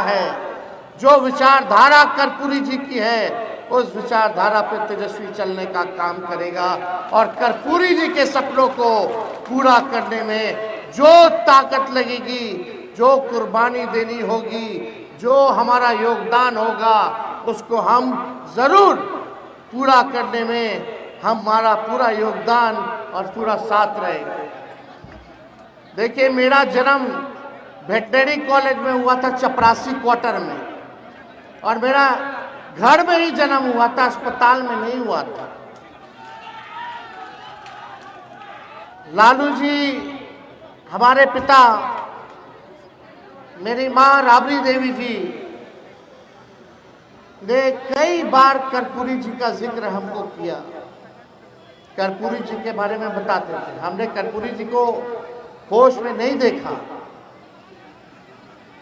है। जो विचारधारा कर्पूरी जी की है उस विचारधारा पर तेजस्वी चलने का काम करेगा और कर्पूरी जी के सपनों को पूरा करने में जो ताकत लगेगी, जो कुर्बानी देनी होगी, जो हमारा योगदान होगा, उसको हम जरूर पूरा करने में हमारा पूरा योगदान और पूरा साथ रहेगा। देखिए, मेरा जन्म वेटनरी कॉलेज में हुआ था, चपरासी क्वार्टर में, और मेरा घर में ही जन्म हुआ था, अस्पताल में नहीं हुआ था। लालू जी हमारे पिता, मेरी माँ राबड़ी देवी जी ने कई बार कर्पूरी जी का जिक्र हमको किया, कर्पूरी जी के बारे में बताते थे। हमने कर्पूरी जी को होश में नहीं देखा,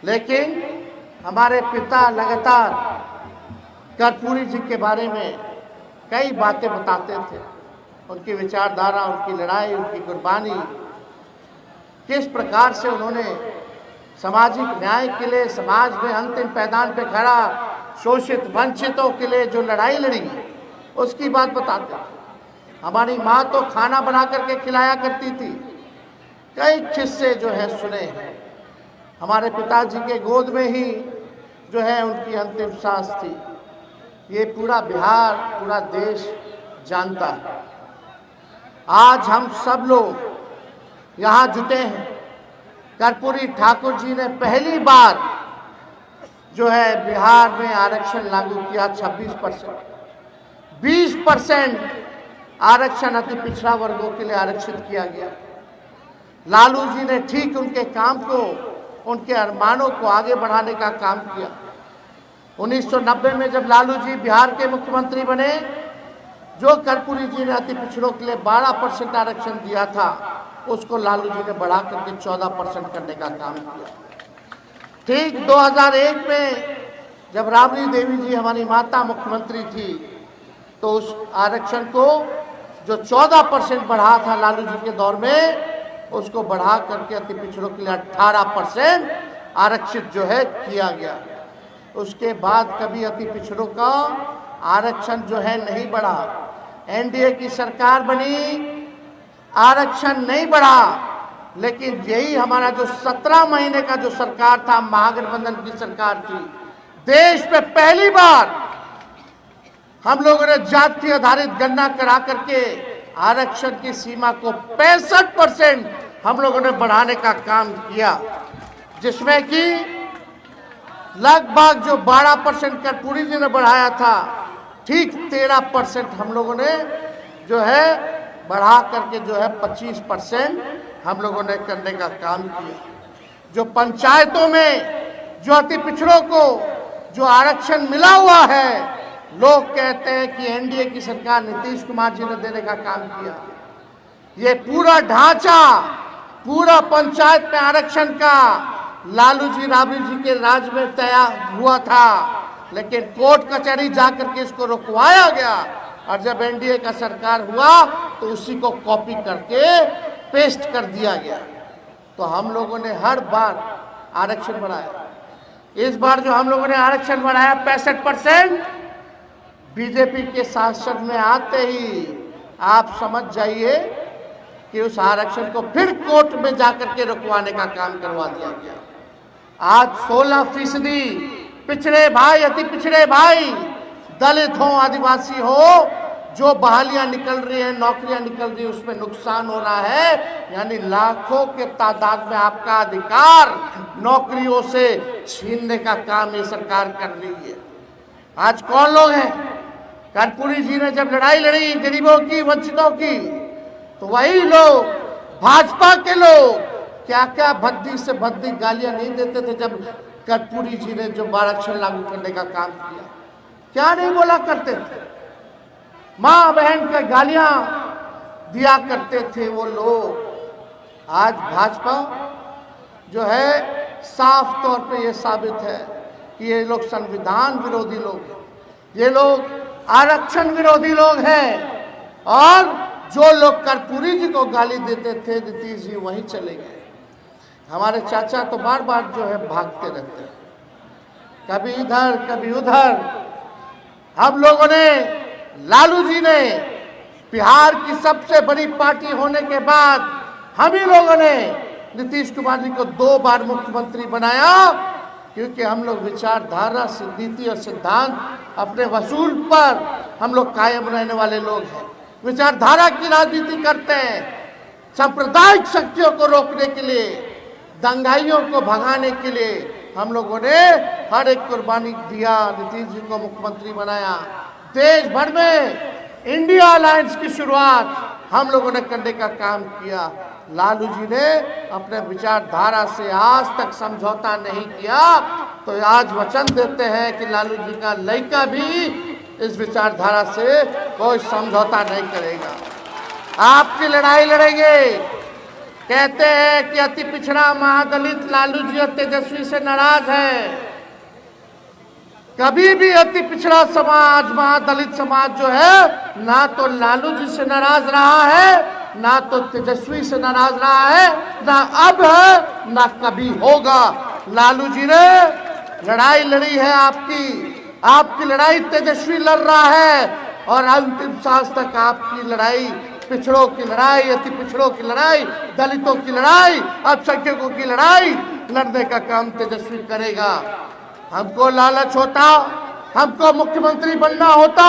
लेकिन हमारे पिता लगातार कर्पूरी जी के बारे में कई बातें बताते थे। उनकी विचारधारा, उनकी लड़ाई, उनकी कुर्बानी, किस प्रकार से उन्होंने सामाजिक न्याय के लिए समाज में अंतिम पैदान पे खड़ा शोषित वंचितों के लिए जो लड़ाई लड़ी, उसकी बात बताते थे। हमारी माँ तो खाना बना करके खिलाया करती थी। कई किस्से जो है सुने हैं। हमारे पिताजी के गोद में ही जो है उनकी अंतिम सांस थी। ये पूरा बिहार, पूरा देश जानता है। आज हम सब लोग यहाँ जुटे हैं। कर्पूरी ठाकुर जी ने पहली बार जो है बिहार में आरक्षण लागू किया। 26%, 20% आरक्षण अति पिछड़ा वर्गों के लिए आरक्षित किया गया। लालू जी ने ठीक उनके काम को, उनके अरमानों को आगे बढ़ाने का काम किया। 1990 में जब लालू जी बिहार के मुख्यमंत्री बने, जो कर्पूरी जी ने अति पिछड़ों के लिए 12% आरक्षण दिया था, उसको लालू जी ने बढ़ा करके 14% करने का काम किया। ठीक 2001 में जब राबड़ी देवी जी हमारी माता मुख्यमंत्री थी, तो उस आरक्षण को जो 14% बढ़ा था लालू जी के दौर में, उसको बढ़ा करके अति पिछड़ों के लिए 18% आरक्षित जो है किया गया। उसके बाद कभी अति पिछड़ों का आरक्षण जो है नहीं बढ़ा। एनडीए की सरकार बनी, आरक्षण नहीं बढ़ा। लेकिन यही हमारा जो 17 महीने का जो सरकार था, महागठबंधन की सरकार थी, देश में पहली बार हम लोगों ने जाति आधारित गणना करा करके आरक्षण की सीमा को 65% हम लोगों ने बढ़ाने का काम किया, जिसमें कि लगभग जो 12% कर्पूरी जी ने बढ़ाया था, ठीक 13% हम लोगों ने जो है बढ़ा करके जो है 25% हम लोगों ने करने का काम किया। जो पंचायतों में जो अति पिछड़ों को जो आरक्षण मिला हुआ है, लोग कहते हैं कि एनडीए की सरकार नीतीश कुमार जी ने देने का काम किया। ये पूरा ढांचा, पूरा पंचायत में आरक्षण का लालू जी, राबड़ी जी के राज में तैयार हुआ था, लेकिन कोर्ट कचहरी जाकर के इसको रुकवाया गया। और जब एनडीए का सरकार हुआ तो उसी को कॉपी करके पेस्ट कर दिया गया। तो हम लोगों ने हर बार आरक्षण बढ़ाया। इस बार जो हम लोगों ने आरक्षण बढ़ाया 65%, बीजेपी के सांसद में आते ही आप समझ जाइए कि उस आरक्षण को फिर कोर्ट में जाकर के रुकवाने का काम करवा दिया गया। आज 16% पिछड़े भाई, अति पिछड़े भाई, दलित हो, आदिवासी हो, जो बहालियां निकल रही हैं, नौकरियां निकल रही हैं, उसमें नुकसान हो रहा है। यानी लाखों के तादाद में आपका अधिकार नौकरियों से छीनने का काम ये सरकार कर रही है। आज कौन लोग हैं? कर्पूरी जी ने जब लड़ाई लड़ी गरीबों की, वंचितों की, तो वही लोग, भाजपा के लोग, क्या क्या भद्दी से भद्दी गालियां नहीं देते थे जब कर्पूरी जी ने जो आरक्षण लागू करने का काम किया। क्या नहीं बोला करते थे? माँ बहन के गालियां दिया करते थे वो लोग। आज भाजपा जो है साफ तौर पे ये साबित है कि ये लोग संविधान विरोधी लोग हैं, ये लोग आरक्षण विरोधी लोग हैं। और जो लोग कर्पूरी जी को गाली देते थे, नीतीश जी वहीं चले गए। हमारे चाचा तो बार बार जो है भागते रहते हैं। कभी इधर कभी उधर। हम लोगों ने, लालू जी ने बिहार की सबसे बड़ी पार्टी होने के बाद हम ही लोगों ने नीतीश कुमार जी को 2 बार मुख्यमंत्री बनाया, क्योंकि हम लोग विचारधारा, नीति और सिद्धांत अपने वसूल पर हम लोग कायम रहने वाले लोग हैं। विचारधारा की राजनीति करते हैं। सांप्रदायिक शक्तियों को रोकने के लिए, दंगाइयों को भगाने के लिए हम लोगों ने हर एक कुर्बानी दिया, नीतीश जी को मुख्यमंत्री बनाया। देश भर में इंडिया अलायंस की शुरुआत हम लोगों ने करने का काम किया। लालू जी ने अपने विचारधारा से आज तक समझौता नहीं किया, तो आज वचन देते हैं कि लालू जी का लड़का भी इस विचारधारा से कोई समझौता नहीं करेगा। आपकी लड़ाई लड़ेंगे। कहते हैं कि अति पिछड़ा महादलित लालू जी और तेजस्वी से नाराज है। कभी भी अति पिछड़ा समाज, महादलित समाज जो है, ना तो लालू जी से नाराज रहा है, ना तो तेजस्वी से नाराज रहा है, ना अब है, ना कभी होगा। लालू जी ने लड़ाई लड़ी है आपकी लड़ाई तेजस्वी लड़ रहा है, और अंतिम सांस तक आपकी लड़ाई, पिछड़ों की लड़ाई, अति पिछड़ों की लड़ाई, दलितों की लड़ाई, अल्पसंख्यकों की लड़ाई लड़ने का काम तेजस्वी करेगा। हमको लालच होता, हमको मुख्यमंत्री बनना होता,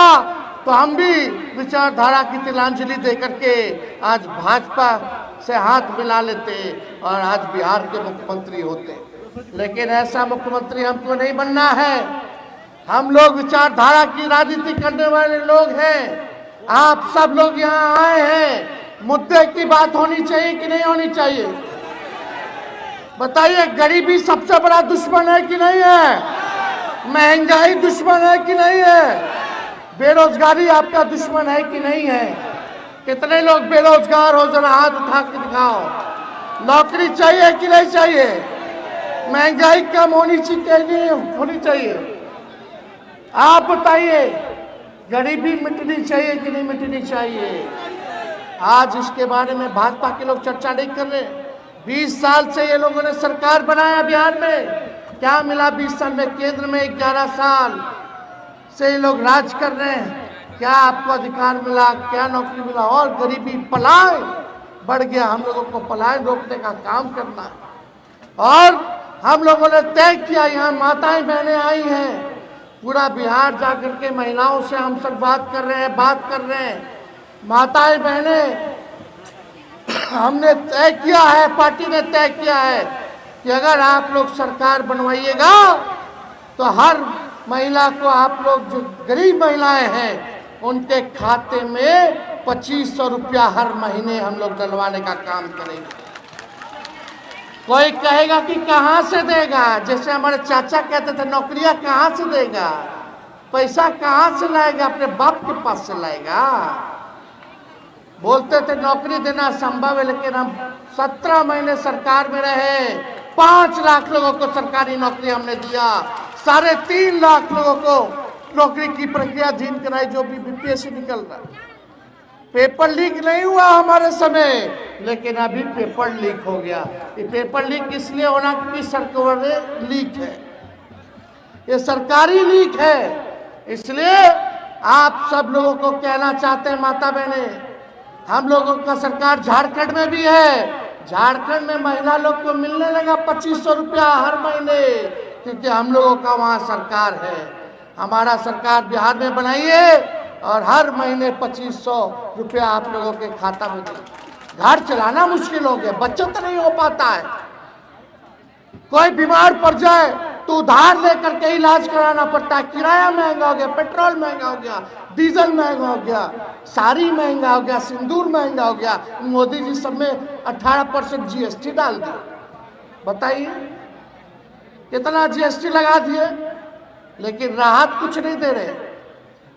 तो हम भी विचारधारा की तिलांजलि दे करके आज भाजपा से हाथ मिला लेते और आज बिहार के मुख्यमंत्री होते। लेकिन ऐसा मुख्यमंत्री हमको नहीं बनना है। हम लोग विचारधारा की राजनीति करने वाले लोग हैं। आप सब लोग यहाँ आए हैं, मुद्दे की बात होनी चाहिए कि नहीं होनी चाहिए? बताइए, गरीबी सबसे बड़ा दुश्मन है कि नहीं है? महंगाई दुश्मन है कि नहीं है? बेरोजगारी आपका दुश्मन है कि नहीं है? कितने लोग बेरोजगार हो, जरा हाथ उठा के दिखाओ। नौकरी चाहिए कि नहीं चाहिए? महंगाई कम होनी चाहिए नहीं होनी चाहिए? आप बताइए, गरीबी मिटनी चाहिए कि नहीं मिटनी चाहिए? आज इसके बारे में भाजपा के लोग चर्चा नहीं कर रहे। 20 साल से ये लोगों ने सरकार बनाया बिहार में, क्या मिला 20 साल में? केंद्र में 11 साल से ये लोग राज कर रहे हैं। क्या आपको अधिकार मिला? क्या नौकरी मिला? और गरीबी, पलायन बढ़ गया। हम लोगों को पलायन रोकने का काम करना है। और हम लोगों ने तय किया, यहाँ माताएं बहनें आई हैं, पूरा बिहार जाकर के महिलाओं से हम सब बात कर रहे हैं। माताएं बहनें, हमने तय किया है, पार्टी ने तय किया है कि अगर आप लोग सरकार बनवाइएगा तो हर महिला को, आप लोग जो गरीब महिलाएं हैं, उनके खाते में 2500 रुपया हर महीने हम लोग डलवाने का काम करेंगे। कोई कहेगा कि कहाँ से देगा? जैसे हमारे चाचा कहते थे, नौकरियां कहाँ से देगा? पैसा कहाँ से लाएगा? अपने बाप के पास से लाएगा। बोलते थे नौकरी देना संभव है, लेकिन हम 17 महीने सरकार में रहे, 5 लाख लोगों को सरकारी नौकरी हमने दिया, 3.5 लाख लोगों को नौकरी की प्रक्रिया अधीन कराई, जो भी बीपीएससी निकल रहा है। पेपर लीक नहीं हुआ हमारे समय, लेकिन अभी पेपर लीक हो गया। ये पेपर लीक इसलिए होना क्योंकि सरकार लीक है, ये सरकारी लीक है। इसलिए आप सब लोगों को कहना चाहते हैं, माता बहने, हम लोगों का सरकार झारखंड में भी है। झारखंड में महिला लोग को मिलने लगा 2500 रुपया हर महीने, क्योंकि हम लोगों का वहाँ सरकार है। हमारा सरकार बिहार में बनाइए और हर महीने 2500 रुपया आप लोगों के खाता में दे। घर चलाना मुश्किल हो गया, बचत नहीं हो पाता है। कोई बीमार पड़ जाए तो उधार लेकर के इलाज कराना पड़ता है। किराया महंगा हो गया, पेट्रोल महंगा हो गया, डीजल महंगा हो गया, साड़ी महंगा हो गया, सिंदूर महंगा हो गया। मोदी जी सब में 18% जीएसटी डाल दिया। बताइए कितना जीएसटी लगा दिए, लेकिन राहत कुछ नहीं दे रहे।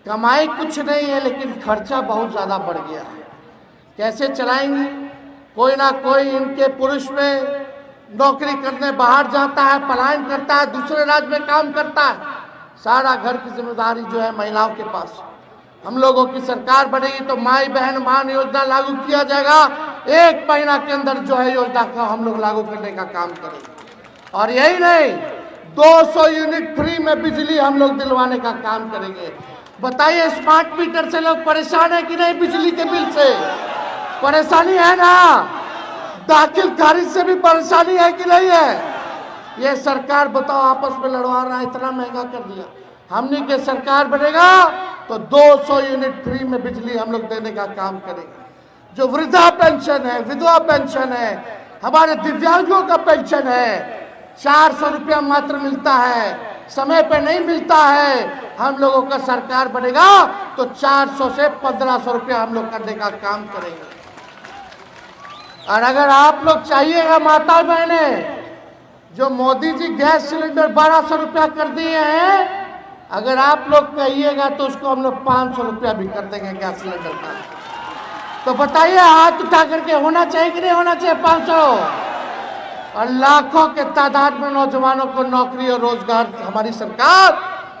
कमाई कुछ नहीं है, लेकिन खर्चा बहुत ज़्यादा बढ़ गया है। कैसे चलाएंगे? कोई ना कोई इनके पुरुष में नौकरी करने बाहर जाता है, पलायन करता है, दूसरे राज्य में काम करता है। सारा घर की जिम्मेदारी जो है महिलाओं के पास। हम लोगों की सरकार बनेगी तो माई बहन मान योजना लागू किया जाएगा। 1 महीना के अंदर जो है योजना का हम लोग लागू करने का काम करेंगे। और यही नहीं, 200 यूनिट फ्री में बिजली हम लोग दिलवाने का काम करेंगे। बताइए, स्मार्ट मीटर से लोग परेशान है कि नहीं? बिजली के बिल से परेशानी है ना? दाखिल खारिज से भी परेशानी है कि नहीं है? ये सरकार बताओ आपस में लड़वा रहा है, इतना महंगा कर दिया। हमने के सरकार बनेगा तो 200 यूनिट फ्री में बिजली हम लोग देने का काम करेंगे। जो वृद्धा पेंशन है, विधवा पेंशन है, हमारे दिव्यांगों का पेंशन है, 400 रुपया मात्र मिलता है, समय पे नहीं मिलता है। हम लोगों का सरकार बनेगा तो 400 से 1500 रुपया हम लोग करने का काम करेंगे। और अगर आप लोग चाहिएगा माता बहने, जो मोदी जी गैस सिलेंडर 1200 रुपया कर दिए हैं, अगर आप लोग कहिएगा तो उसको हम लोग 500 रुपया भी कर देंगे गैस सिलेंडर का। तो बताइए, हाथ उठा करके होना चाहिए कि नहीं होना चाहिए 500? और लाखों के तादाद में नौजवानों को नौकरी और रोजगार हमारी सरकार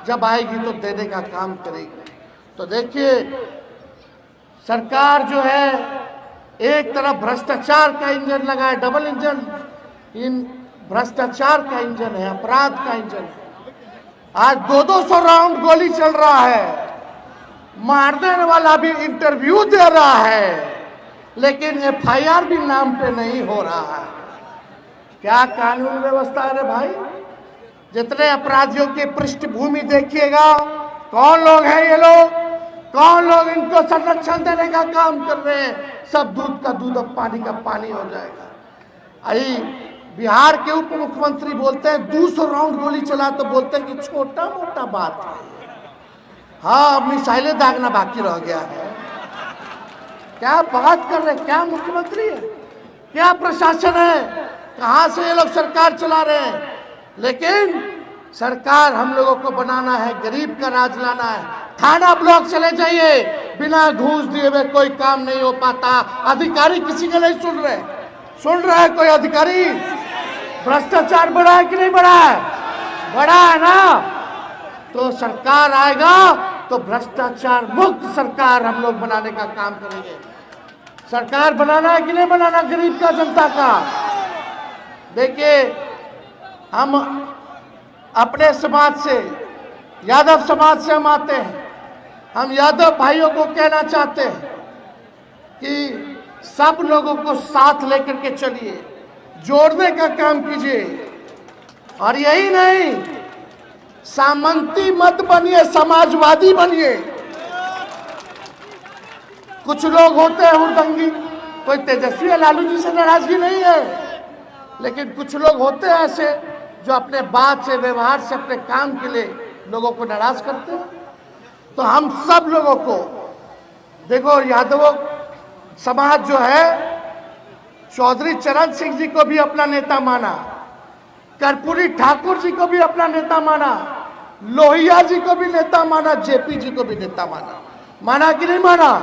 जब आएगी तो देने का काम करेगी। तो देखिए, सरकार जो है एक तरफ भ्रष्टाचार का इंजन लगाए, डबल इंजन, इन भ्रष्टाचार का इंजन है, अपराध का इंजन है। आज 200 राउंड गोली चल रहा है, मार देने वाला भी इंटरव्यू दे रहा है, लेकिन एफआईआर भी नाम पे नहीं हो रहा है। क्या कानून व्यवस्था है रे भाई? जितने अपराधियों की पृष्ठभूमि देखिएगा, कौन लोग हैं ये लोग, कौन लोग इनको संरक्षण देने का काम कर रहे हैं? सब दूध का दूध अब पानी का पानी हो जाएगा। आई बिहार के उप मुख्यमंत्री बोलते हैं 200 राउंड गोली चला तो बोलते हैं कि छोटा मोटा बात है। हाँ, अब मिसाइलें दागना बाकी रह गया है। क्या बात कर रहे हैं? क्या मुख्यमंत्री है, क्या प्रशासन है, कहां से ये लोग सरकार चला रहे हैं? लेकिन सरकार हम लोगों को बनाना है, गरीब का राज लाना है। थाना ब्लॉक चले जाइए, बिना घूस दिए हुए कोई काम नहीं हो पाता। अधिकारी किसी का नहीं सुन रहे। सुन रहा है कोई अधिकारी? भ्रष्टाचार बढ़ा है कि नहीं बढ़ा है? बढ़ा है ना? तो सरकार आएगा तो भ्रष्टाचार मुक्त सरकार हम लोग बनाने का काम करेंगे। सरकार बनाना है कि नहीं बनाना गरीब का, जनता का? देखिए, हम अपने समाज से, यादव समाज से हम आते हैं। हम यादव भाइयों को कहना चाहते हैं कि सब लोगों को साथ लेकर के चलिए, जोड़ने का काम कीजिए। और यही नहीं, सामंती मत बनिए, समाजवादी बनिए। कुछ लोग होते हैं हुड़दंगी, कोई तेजस्वी या लालू जी से नाराजगी नहीं है, लेकिन कुछ लोग होते हैं ऐसे जो अपने बात से, व्यवहार से, अपने काम के लिए लोगों को नाराज करते हैं। तो हम सब लोगों को देखो, यादवों समाज जो है चौधरी चरण सिंह जी को भी अपना नेता माना, कर्पूरी ठाकुर जी को भी अपना नेता माना, लोहिया जी को भी नेता माना, जेपी जी को भी नेता माना। माना कि नहीं माना?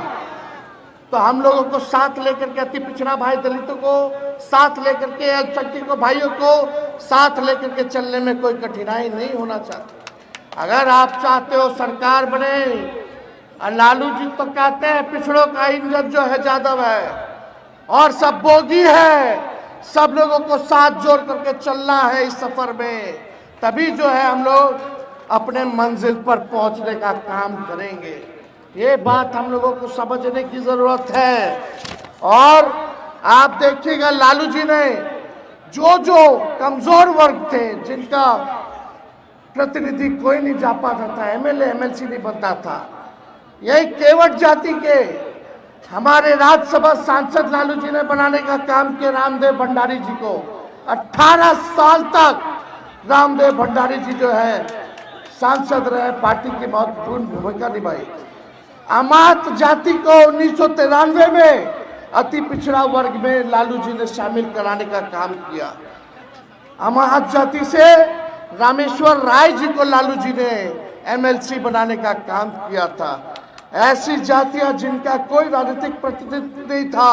तो हम लोगों को साथ लेकर के, अति पिछड़ा भाई दलितों को साथ लेकर के, अल्पसंख्यक भाइयों को साथ लेकर के चलने में कोई कठिनाई नहीं होना चाहिए। अगर आप चाहते हो सरकार बने, और लालू जी तो कहते हैं पिछड़ों का इंजन जो है यादव है और सब बोगी है, सब लोगों को साथ जोड़ करके चलना है इस सफर में, तभी जो है हम लोग अपने मंजिल पर पहुंचने का काम करेंगे। ये बात हम लोगों को समझने की जरूरत है। और आप देखिएगा, लालू जी ने जो जो कमजोर वर्ग थे, जिनका प्रतिनिधि कोई नहीं जा पाता था, एमएलए एमएलसी नहीं बनता था, यही केवट जाति के हमारे राज्यसभा सांसद लालू जी ने बनाने का काम किया। रामदेव भंडारी जी को 18 साल तक रामदेव भंडारी जी जो है सांसद रहे, पार्टी की महत्वपूर्ण भूमिका निभाई। अमात जाति को 1993 में अति पिछड़ा वर्ग में लालू जी ने शामिल कराने का काम किया। अमात जाति से रामेश्वर राय जी को लालू जी ने एमएलसी बनाने का काम किया था। ऐसी जातियां जिनका कोई राजनीतिक प्रतिनिधित्व नहीं था,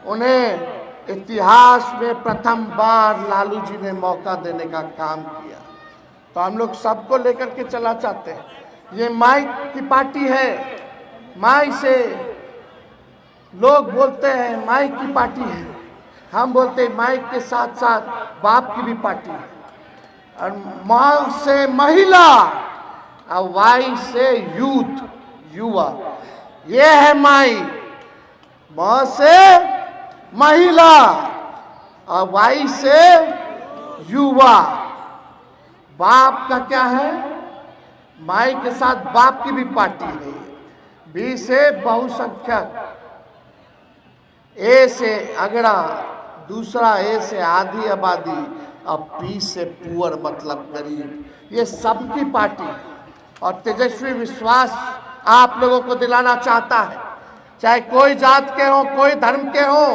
उन्हें इतिहास में प्रथम बार लालू जी ने मौका देने का काम किया। तो हम लोग सबको लेकर के चला चाहते हैं। ये माई की पार्टी है, माई से लोग बोलते हैं माई की पार्टी है, हम बोलते हैं माई के साथ साथ बाप की भी पार्टी है। और म से महिला और वाई से यूथ, युवा। ये है माई। म से महिला और वाई से युवा। बाप का क्या है? माई के साथ बाप की भी पार्टी है। बी से बहुसंख्यक, ए से अगड़ा, दूसरा ए से आधी आबादी, और पी से पुअर मतलब गरीब। ये सबकी पार्टी। और तेजस्वी विश्वास आप लोगों को दिलाना चाहता है, चाहे कोई जात के हो, कोई धर्म के हो,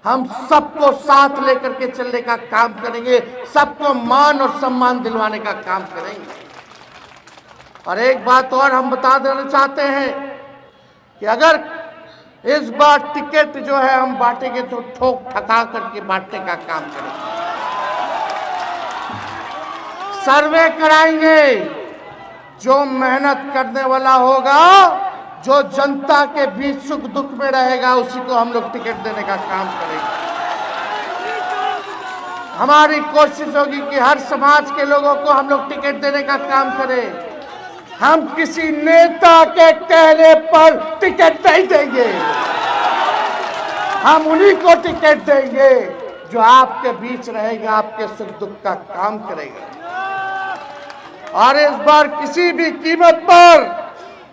हम सबको साथ लेकर के चलने का काम करेंगे, सबको मान और सम्मान दिलवाने का काम करेंगे। और एक बात और हम बता देना चाहते हैं कि अगर इस बार टिकट जो है हम बांटेंगे तो ठोक ठका करके बांटने का काम करेंगे। सर्वे कराएंगे। जो मेहनत करने वाला होगा, जो जनता के बीच सुख दुख में रहेगा, उसी को हम लोग टिकट देने का काम करेंगे। हमारी कोशिश होगी कि हर समाज के लोगों को हम लोग टिकट देने का काम करें। हम किसी नेता के कहने पर टिकट नहीं देंगे। हम उन्हीं को टिकट देंगे जो आपके बीच रहेगा, आपके सुख दुख का काम करेगा। और इस बार किसी भी कीमत पर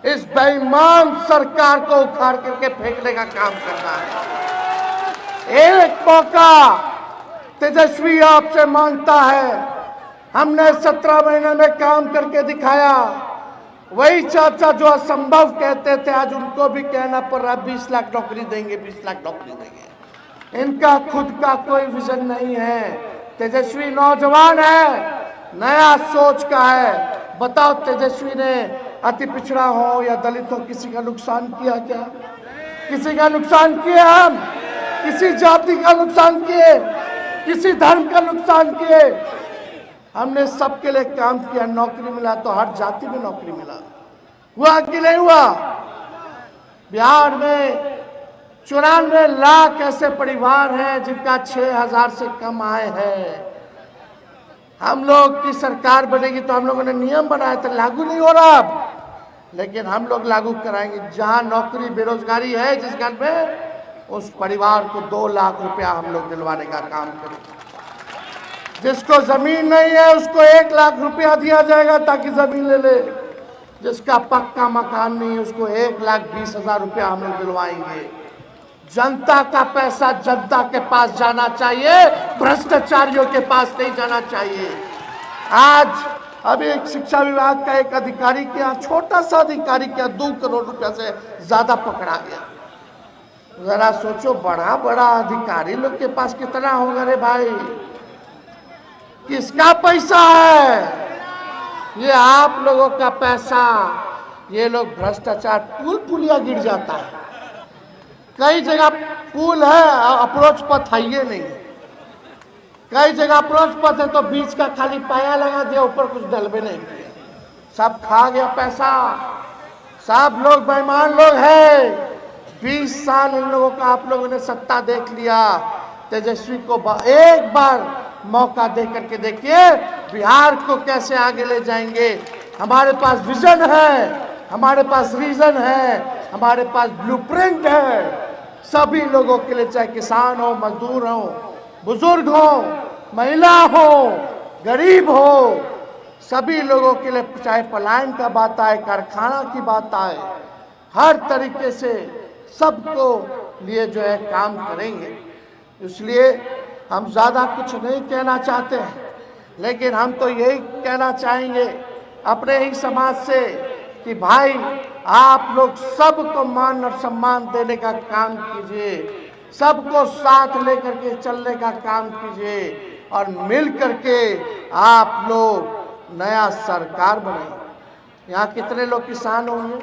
इस बेईमान सरकार को उखाड़ करके फेंकने का काम करना है। एक मौका तेजस्वी आपसे मांगता है। हमने 17 महीने में काम करके दिखाया। वही चाचा जो असंभव कहते थे, आज उनको भी कहना पड़ रहा है 20 लाख नौकरी देंगे, 20 लाख नौकरी देंगे। इनका खुद का कोई विजन नहीं है। तेजस्वी नौजवान है, नया सोच का है। बताओ, तेजस्वी ने अति पिछड़ा हो या दलित हो किसी का नुकसान किया क्या? किसी का नुकसान किए? हम किसी जाति का नुकसान किए? किसी धर्म का नुकसान किए? हमने सबके लिए काम किया। नौकरी मिला तो हर जाति में नौकरी मिला। हुआ कि नहीं हुआ? बिहार में 94 लाख ऐसे परिवार हैं जिनका 6000 से कम आय है। हम लोग की सरकार बनेगी तो हम लोगों ने नियम बनाया था, लागू नहीं हो रहा अब, लेकिन हम लोग लागू कराएंगे। जहां नौकरी बेरोजगारी है जिस घर में, उस परिवार को 2 लाख रुपया हम लोग दिलवाने का काम करेंगे। जिसको जमीन नहीं है उसको 1 लाख रुपया दिया जाएगा ताकि जमीन ले ले। जिसका पक्का मकान नहीं है उसको 1,20,000 रुपया हम लोग दिलवाएंगे। जनता का पैसा जनता के पास जाना चाहिए, भ्रष्टाचारियों के पास नहीं जाना चाहिए। आज अभी एक शिक्षा विभाग का एक अधिकारी के यहाँ, छोटा सा अधिकारी के यहाँ 2 करोड़ रुपया से ज्यादा पकड़ा गया। जरा सोचो, बड़ा बड़ा अधिकारी लोग के पास कितना होगा रे भाई? किसका पैसा है? ये आप लोगों का पैसा। ये लोग भ्रष्टाचार, पुल पुलिया गिर जाता है। कई जगह पुल है, अप्रोच पथ है ये नहीं। कई जगह अप्रोच पथ है तो बीच का खाली पाया लगा दिया, ऊपर कुछ डलबे नहीं किया। सब खा गया पैसा। सब लोग बेईमान लोग हैं। 20 साल इन लोगों का आप लोगों ने सत्ता देख लिया। तेजस्वी को एक बार मौका दे करके देखिए, बिहार को कैसे आगे ले जाएंगे। हमारे पास विजन है, हमारे पास रीजन है, हमारे पास ब्लूप्रिंट है। सभी लोगों के लिए, चाहे किसान हो, मजदूर हो, बुजुर्ग हो, महिला हो, गरीब हो, सभी लोगों के लिए, चाहे पलायन का बात आए, कारखाना की बात आए, हर तरीके से सबको लिए जो है काम करेंगे। इसलिए हम ज़्यादा कुछ नहीं कहना चाहते हैं, लेकिन हम तो यही कहना चाहेंगे अपने ही समाज से कि भाई आप लोग सबको मान और सम्मान देने का काम कीजिए, सबको साथ लेकर के चलने का काम कीजिए और मिल करके आप लोग नया सरकार बनाइए। यहाँ कितने लोग किसान होंगे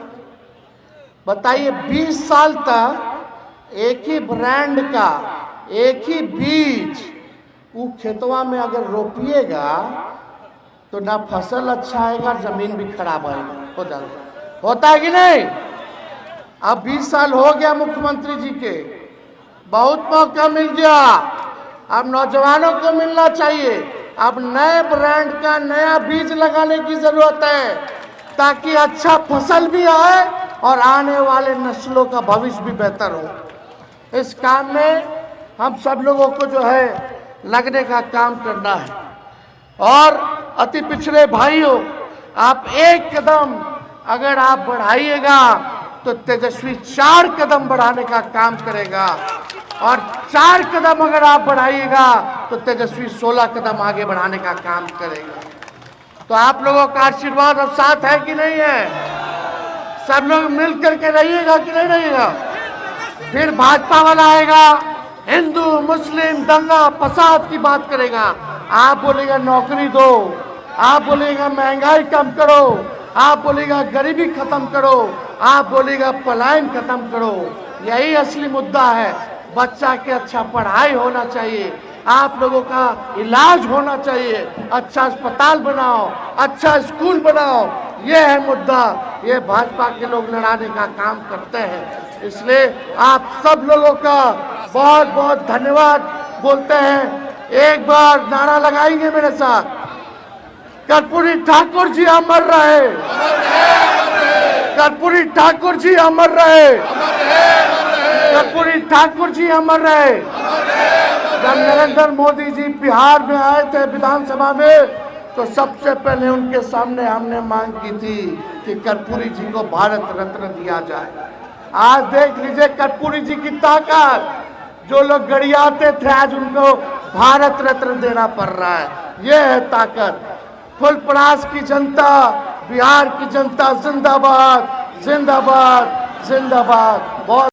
बताइए? 20 साल तक एक ही ब्रांड का, एक ही बीज वो खेतवा में अगर रोपिएगा तो ना फसल अच्छा आएगा, जमीन भी खराब आएगा, हो जाएगा। होता है कि नहीं? अब 20 साल हो गया मुख्यमंत्री जी के, बहुत मौका मिल गया। अब नौजवानों को मिलना चाहिए। अब नए ब्रांड का नया बीज लगाने की जरूरत है ताकि अच्छा फसल भी आए और आने वाले नस्लों का भविष्य भी बेहतर हो। इस काम में हम सब लोगों को जो है लगने का काम करना है। और अति पिछड़े भाइयों, आप एक कदम अगर आप बढ़ाइएगा तो तेजस्वी 4 कदम बढ़ाने का काम करेगा, और 4 कदम अगर आप बढ़ाइएगा तो तेजस्वी 16 कदम आगे बढ़ाने का काम करेगा। तो आप लोगों का आशीर्वाद और साथ है कि नहीं है? सब लोग मिल करके रहिएगा कि नहीं रहिएगा? फिर भाजपा वाला आएगा, हिंदू मुस्लिम दंगा फसाद की बात करेगा। आप बोलेगा नौकरी दो, आप बोलेगा महंगाई कम करो, आप बोलेगा गरीबी खत्म करो, आप बोलेगा पलायन खत्म करो। यही असली मुद्दा है। बच्चा के अच्छा पढ़ाई होना चाहिए, आप लोगों का इलाज होना चाहिए, अच्छा अस्पताल बनाओ, अच्छा स्कूल बनाओ। ये है मुद्दा, ये भाजपा के लोग लड़ाने का काम करते हैं। इसलिए आप सब लोगों का बहुत बहुत धन्यवाद बोलते हैं। एक बार नारा लगाएंगे मेरे साथ, कर्पूरी ठाकुर जी अमर रहे, कर्पूरी ठाकुर जी अमर रहे, कर्पूरी ठाकुर जी अमर रहे। जब नरेंद्र मोदी जी बिहार में आए थे विधानसभा में, तो सबसे पहले उनके सामने हमने मांग की थी कि कर्पूरी जी को भारत रत्न दिया जाए। आज देख लीजिए कर्पूरी जी की ताकत, जो लोग गरियाते थे आज उनको भारत रत्न देना पड़ रहा है। ये है ताकत। फुलपरास की जनता, बिहार की जनता जिंदाबाद जिंदाबाद जिंदाबाद। बहुत